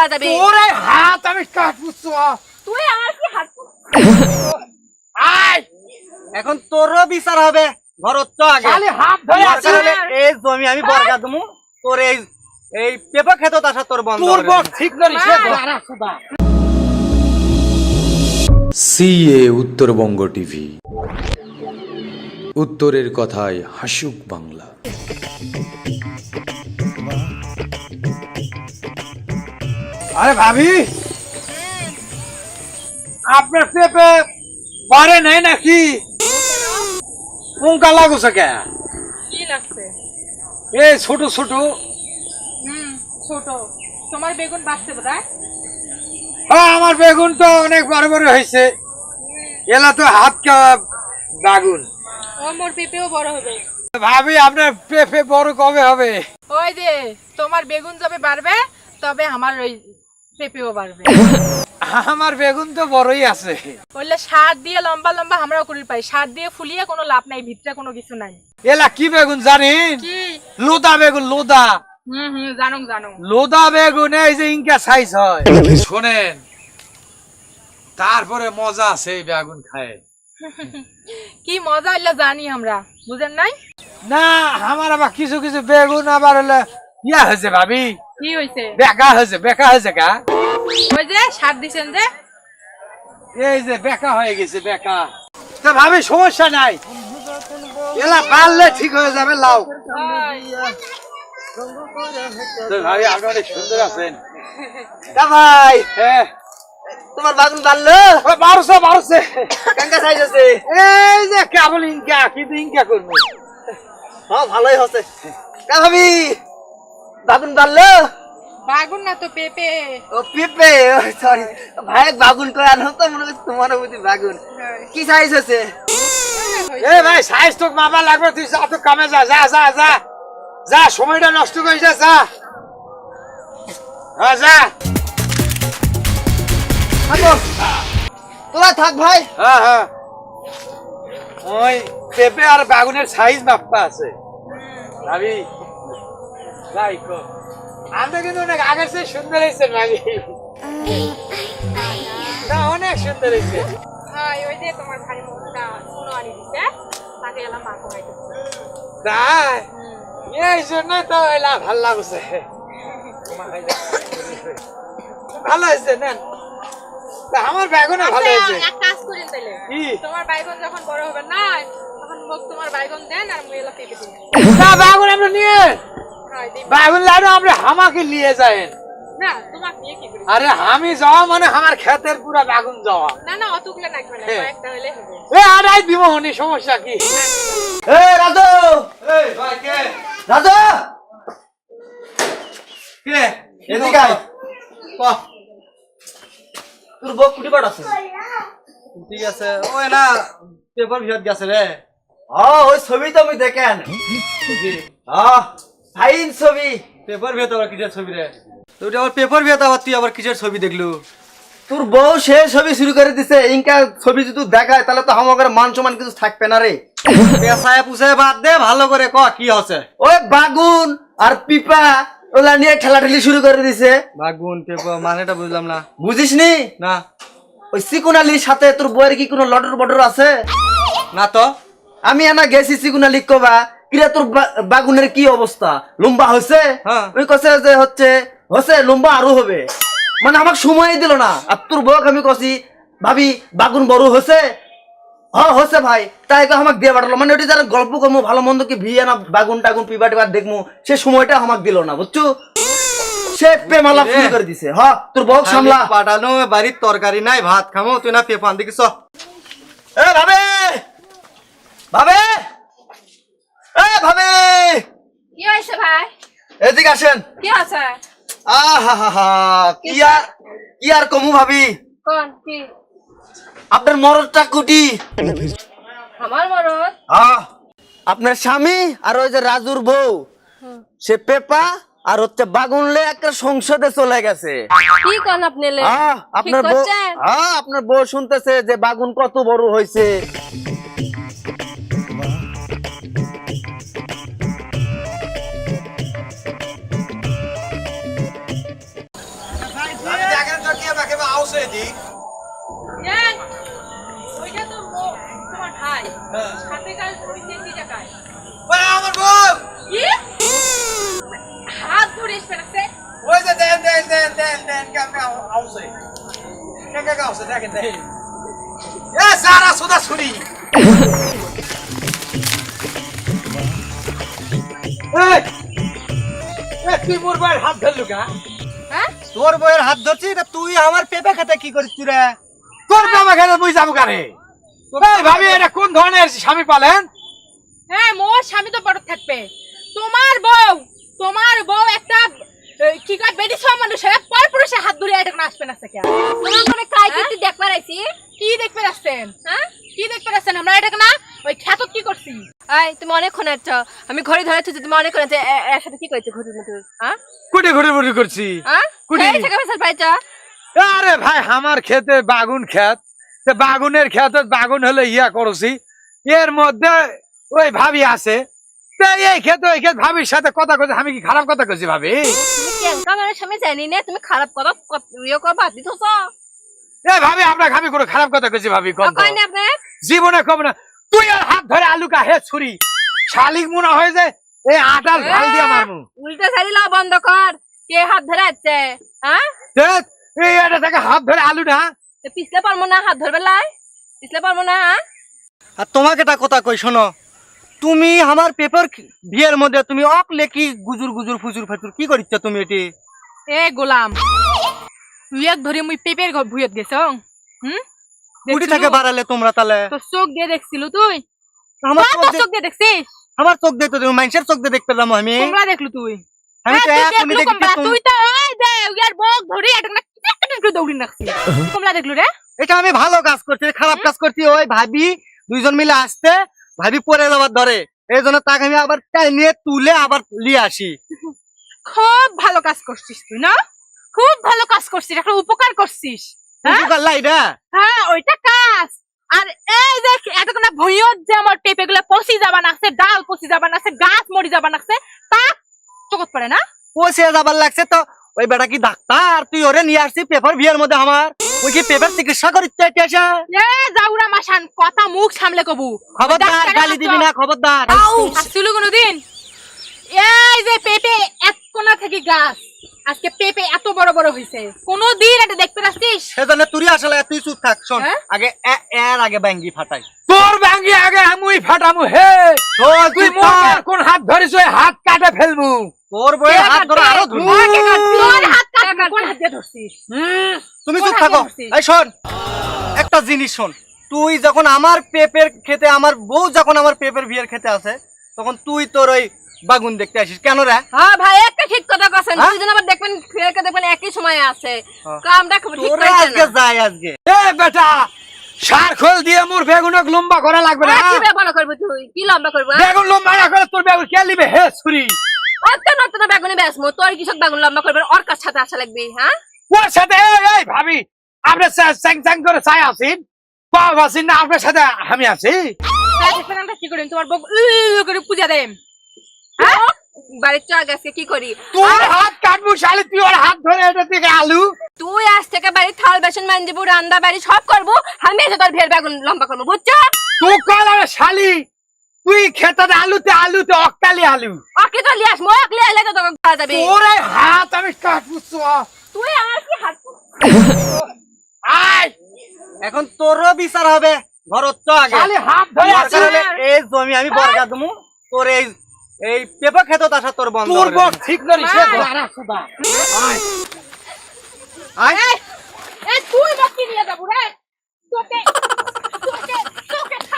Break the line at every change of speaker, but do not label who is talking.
খাওয়া যাবে।
তোরে হাত আমি কাটবো।
তুই আমার কি হাত?
আয়
এখন তোরও বিচার হবে ঘরত তো আগে
খালি হাত ধরে আছে।
এই জমি আমি বর্গা দেবো তোর এই পেপার খেত আসা তোর বন্ধ
তোর
করে
বস
দেবো।
ঠিক করিস দাঁড়া সুদা।
সিএ উত্তরবঙ্গ টিভি, উত্তরের কথায় হাসুক বাংলা।
আরে ভাবি, আপনার পেঁপে বাড়ে নাই নাকি? কোনটা লাগুছে কে?
কি লাগছে?
এই ছোট ছোট।
ছোট। তোমার বেগুন বাড়ছে বোধহয়।
হ্যাঁ, আমার বেগুন তো অনেক বড় বড় হয়েছে। এলা তো হাত খাওয়া বেগুন।
ও মোর পেঁপেও বড় হবে।
ভাবি, আপনার পেঁপে বড় কবে হবে?
ওই যে তোমার বেগুন যবে বাড়বে তবে আমার ওই পেঁপেও বাড়বে।
আমার বেগুন তো বড়ই আছে।
বললে সার দিয়ে লম্বা লম্বা আমরাও করি পাই, সার দিয়ে ফুলিয়ে কোনো লাভ নাই, ভিতরে কোনো কিছু নাই।
এলা কি বেগুন জানেন?
কি?
লোদা বেগুন, লোদা।
জানো জানো।
লোদা বেগুন এই যে ইনকা সাইজ হয়। শোনেন, তারপরে মজা আছে এই বেগুন খায়।
কি মজা হইলে জানি আমরা, বুঝেন নাই?
না, আমার আবার কিছু কিছু বেগুন আবার হলে ইয়া হয়েছে ভাবি,
কি হয়েছে?
বেকা হয়েছে কা।
ওই যে সার দিছেন যে।
এই যে বেকা হয়ে গেছে, বেকা। তা ভাবি সমস্যা নাই, এলা পারলে ঠিক হয়ে যাবে। লাও তো ভাই, আপনি অনেক সুন্দর আছেন।
তা ভাই
হ্যাঁ,
তোমার বাগুন বাড়লো?
বারোশে
কেঙ্কা সাইজ আছে?
এই যে কেবল ইনকা, কিন্তু ইনকা করবো।
হ্যাঁ ভালোই হচ্ছে। তা ভাবি বাগুন বাড়লো?
বাগুন না তো পেঁপে।
ও পেঁপে, সরি ভাই, বাগুন করে আনো তো মনে হচ্ছে তোমার বুঝি বাগুন। কি সাইজ আছে?
এ ভাই, সাইজ তো মাপা লাগবে। তুই যা তো কামে যা, যা যা যা যা, সময়টা নষ্ট করিস না, যা। হ্যাঁ যা।
তোরা থাক ভাই।
হ্যাঁ হ্যাঁ, ওই পেঁপে আর বাগুনের সাইজ মাপা আছে ভাবি। যাই কো, আমরা কিন্তু অনেক আগের চেয়ে সুন্দর হয়েছে ভাবি। না, অনেক সুন্দর হয়েছে।
হ্যাঁ, ওই যে তোমার ভাই মুখটা শুনো আনি দিছে, তাকে এলাম মা খাইতেছে।
তাই এই জন্যই তো এলা ভাল লাগছে। ভালো হয়েছে, নেন। তা আমার বেগুনও ভালো হয়েছে।
এক কাজ করেন তাইলে,
কি?
তোমার বাইগন যখন বড় হবে না, তখন মুখ তোমার বাইগন দেন আর মুই এলা পেঁপে দিন।
না, বেগুন আমরা নিয়ে
হ্যাঁ দিন।
বেগুন লাইনে আমরা হামাকে নিয়ে যাই।
না তোমাকে নিয়ে কি করি?
আরে আমি যাওয়া মানে আমার ক্ষেতের পুরা বেগুন যাওয়া।
না না, অতগুলো লাগবে না, কয়েকটা হলে হবে।
এ আড়াই দিব হনি, সমস্যা কি?
এ রাজু,
এই ভাই কে?
রাজু
কে?
এদিকে আয়। কহ, তোর বউ কুটি পাট আছে?
ঠিক আছে, ওই না পেপার ভিতর গেছে রে।
ওই ছবি তো আমি দেখেন। ফাইন ছবি।
পেপার ভিতর আবার কিসের ছবি রে? তুই আবার পেপার ভিতর আবার তুই আবার কিসের ছবি দেখলু?
তোর বউ সে ছবি শুরু করে দিছে। ইনকা ছবি যদি দেখায় তাহলে তো আমাদের মান সম্মান কিছু থাকবে না রে।
পেশায় পুষায় বাদ দে, ভালো করে ক কি হচ্ছে।
ওই বাগুন আর পিপা ওলা নিয়ে ঠেলাঠেলি শুরু করে দিছে।
বাগুন পেপার মানেটা বুঝলাম না।
বুঝিস নি?
না
ওই সিকুন আলীর সাথে তোর বউয়ের কি কোনো লটর বটর আছে?
না তো।
আমি এনা গেছি সিকুন আলী কবা, কিরে তোর বাগুনের কি অবস্থা, লম্বা হয়েছে?
হ্যাঁ।
ওই কছে যে হচ্ছে লম্বা আরো হবে, মানে আমাকে সময় দিল না। আর তোর বউকে আমি কছি ভাবি বাগুন বড় হয়েছে? হ্যাঁ হচ্ছে ভাই। তাই আমাকে দিয়ে পাঠালো, মানে ওটি যারা গল্প করবো ভালো মন্দ কি ভিয়ে না বাগুন টাগুন পিপা টিপা দেখবো, সে সময়টা আমাকে দিল না, বুঝছো? সে প্রেমালাপ শুরু করে দিছে। হ্যাঁ, তোর বউ সামলা।
পাঠানো বাড়ির তরকারি নাই, ভাত খামো, তুই না পেপার দিকে চ।
এ ভাবে ভাবে, এ ভাবে,
কি হয়েছে ভাই?
এদিকে আসেন।
কি আছে?
আহা, কি আর কমু ভাবি,
কোন কি?
আপনার মরদটা কুটি।
আমার মরদ?
আপনার স্বামী আর ওই যে রাজুর বউ, সে পেপা আর হচ্ছে বাগুন লে একটা সংসদে চলে গেছে।
কি কোন আপনি?
আপনার বউ, আপনার বউ শুনতেছে যে বাগুন কত বড় হয়েছে।
আসছো এদিক?
এই, ওইটা তো তোমার ভাই হাতে কাজ হইছে কি টাকায়
ওই আমার বউ!
কি হাত ধরে এসে
ওই যে দেন, কেমনে আউছে? কেমনে আউছে, দেখেন, দেখেন। এ, সারা সুদা ছুরি! এই, তুই মোর ভাইয়ের হাত ধরলু কা?
হ্যাঁ
তোর বইয়ের হাত ধরছি তা তুই আমার পেঁপে খেতে কি করিস তুই রে?
তোর বাবা খেলে মুই যাবো কারে? এই ভাবি, এটা কোন ধরনের স্বামী পালেন?
হ্যাঁ মোর স্বামী তো বড় থাকবে তোমার বউ একটা কি কয় বেডি সব মানুষ পর পুরুষের হাত ধরে এটা কোনো আসবে না সে কেন তোমার কোনে কাই কি দেখবার আইছি কি দেখতে আসছেন হ্যাঁ কি দেখতে আসছেন আমরা এটা না ওই খ্যাতত কি করছি
আই তুমি অনেকক্ষণ আছ আমি ঘড়ি ধরেছি তুমি অনেকক্ষণ আছে এর সাথে কি কইছো ঘড়ির মধ্যে হ্যাঁ
কুটি ঘুরি করছি।
হ্যাঁ
কুটি।
এই থেকে ফেসাল পাইছো
আরে ভাই, আমার খেতে বাগুন খেত, বাগুনের খেতে বাগুন হলে ইয়া করছি, এর মধ্যে ওই ভাবি আছে, এই খেতে ওই খেত ভাবির সাথে কথা কইছে, আমি কি খারাপ কথা কইছি ভাবি?
তুমি কেনকা মানে সামনে জানি না তুমি খারাপ কথা ইয়ে কর বাদ দিছস
এই ভাবি, আপনাকে আমি কোনো খারাপ কথা কইছি ভাবি? কোন
কই না আপনি
জীবনে কম না। তুই আর হাত ধরে আলু কা হে ছুরি শালিক মনে হয় যে এই আটাল ঢাল দিয়া মারমু।
উল্টা সারি লাও বন্ধ কর কে হাত ধরে আছে হ্যাঁ
দেখ, এই এটা থেকে হাত ধরে আলু না
পিছলে পারবো না হাত ধরবে লাই পিছলে পারবো না
আর তোমাকে একটা কথা কই শোনো, তুমি আমার পেপার বিয়ের মধ্যে তুমি অকলে কি গুজুর গুজুর ফুজুর ফাজুর কি করিচ্ছ তুমি এটি?
এ গোলাম তুই এক ধরে মুই পেপের ঘর ভুইত গেছ
কুটি থেকে বাড়ালে তোমরা তাহলে?
তো চোখ দিয়ে দেখছিল তুই
আমার
তোর চোখ দিয়ে দেখছিস
আমার চোখ দিয়ে তো তুমি মানুষের চোখ দিয়ে দেখতে পেলাম আমি।
তোমরা দেখলু তুই
আমি তো
তুই
এখনই
দেখলু
দেখতে
কমলা, তুই তো এই দে ইয়ার বক ধরে এটা না একটা দৌড়ি নাকছিস কমলা দেখলু রে
এটা আমি ভালো কাজ করছি খারাপ কাজ করছি? ওই ভাবি দুইজন মিলে আসতে ভাবি পরে যাবার ধরে, এই জন্য তাকে আমি আবার নিয়ে তুলে আবার নিয়ে আসি।
খুব ভালো কাজ করছিস তুই না, খুব ভালো কাজ করছিস, একটা উপকার করছিস
উপকার লাই না?
হ্যাঁ ওইটা কাজ। আর এই দেখ এতক্ষণ ভুইয়ত যে আমার পেঁপে গুলো পচি যাবা নাকছে, ডাল পচি যাবা নাকছে, গাছ মরি যাবা নাকছে, তা চোখত পড়ে না?
পয়সা যাবার লাগছে তো ওই বেটা কি ডাক্তার? তুই ওরে নিয়ে আসছি পেপার বিয়ের মধ্যে আমার, ওই কি পেপার চিকিৎসা করিচ্ছে?
এ যাউরা মাসান কথা মুখ সামলে কবু,
খবরদার গালি দিবি না, খবরদার।
আসছিল কোনদিন এই যে পেঁপে এক কোনা থেকে গাছ আজকে পেঁপে এত বড় বড় হইছে, কোনদিন এটা দেখতে পাচ্ছিস?
সেজন্য তুই আসলে তুই চুপ থাক। শোন,
হ্যাঁ?
আগে এর আগে ব্যাঙ্গি ফাটাই।
তোর ভাঙ্গি আগে আমি ফাটামু। হে
শোন,
তুই
চুপ
মোর
থাক।
কোন হাত ধরিস, ওই হাত কাটে ফেলবু।
তোর বইয়ের হাত ধরে আরো ধরবি।
তোর হাত কাট, কোন হাত দিয়ে ধরছিস?
তুমি
কোন
চুপ
হাত
থাকো।
দিয়ে ধরছিস?
এই শোন, একটা জিনিস শোন, তুই যখন আমার পেপের খেতে, আমার বউ যখন আমার পেপের বিয়ের খেতে আসে, তখন তুই তোর ওই বাগুন দেখতে আসিস কেন রে?
হ্যাঁ ভাই একটা ঠিক কথা কছেন,
হ্যাঁ?
দুইজন আবার দেখবেন ফেরকে দেখবেন একই সময় আছে
হ্যাঁ।
কামটা খুব ঠিক
তোরে
কইছেন
আজকে যাই আজকে।
এ বেটা, সার খোল দিয়ে মোর বেগুনক লম্বা করা লাগবে না।
কি বড় করবি তুই কি লম্বা করবি
বেগুন লম্বা না করে তোর বেগুন কে লিবে? হে ছুরি
অত নতুন বেগুনি বেসমু তোর কৃষক বেগুন লম্বা করবে ওর কাছ সাথে আসা লাগবে হ্যাঁ
ওর সাথে এই ভাবি, আপনি চ্যাং চ্যাং করে চাই আসিন, পাও আসিন না, আপনার সাথে আমি আছি।
আমরা কি করি তোমার বউ করে পূজা দেন?
বাড়ির চা গাছকে কি করি
তোর হাত কাটবো শালি, তুই ওর হাত ধরে এটা থেকে আলু।
তুই আজ থেকে বাড়ি থাল বাসন মানজিবু রান্না বাড়ি সব করবো, আমি এসে তোর ফের বেগুন লম্বা করবো বুঝছো?
তুই কল আরে শালি, তুই খেতে আলুতে অক্কালি আলু।
ওকে তো লিয়াস মোক লিয়ে আইলে তো তোকে খাওয়া যাবে।
তোর এই হাত আমি কাটবো।
তুই আমার কি হাত
আয়
এখন তোরও বিচার হবে ঘর তো আগে।
শালি হাত ধরে
দরকার হলে
আছে।
এই জমি আমি বর্গা দেবো, তোর এই পেপার খেতে আসা তোর বন্ধ
তোর
হবে।
বস ঠিক করিস। আয়
আয়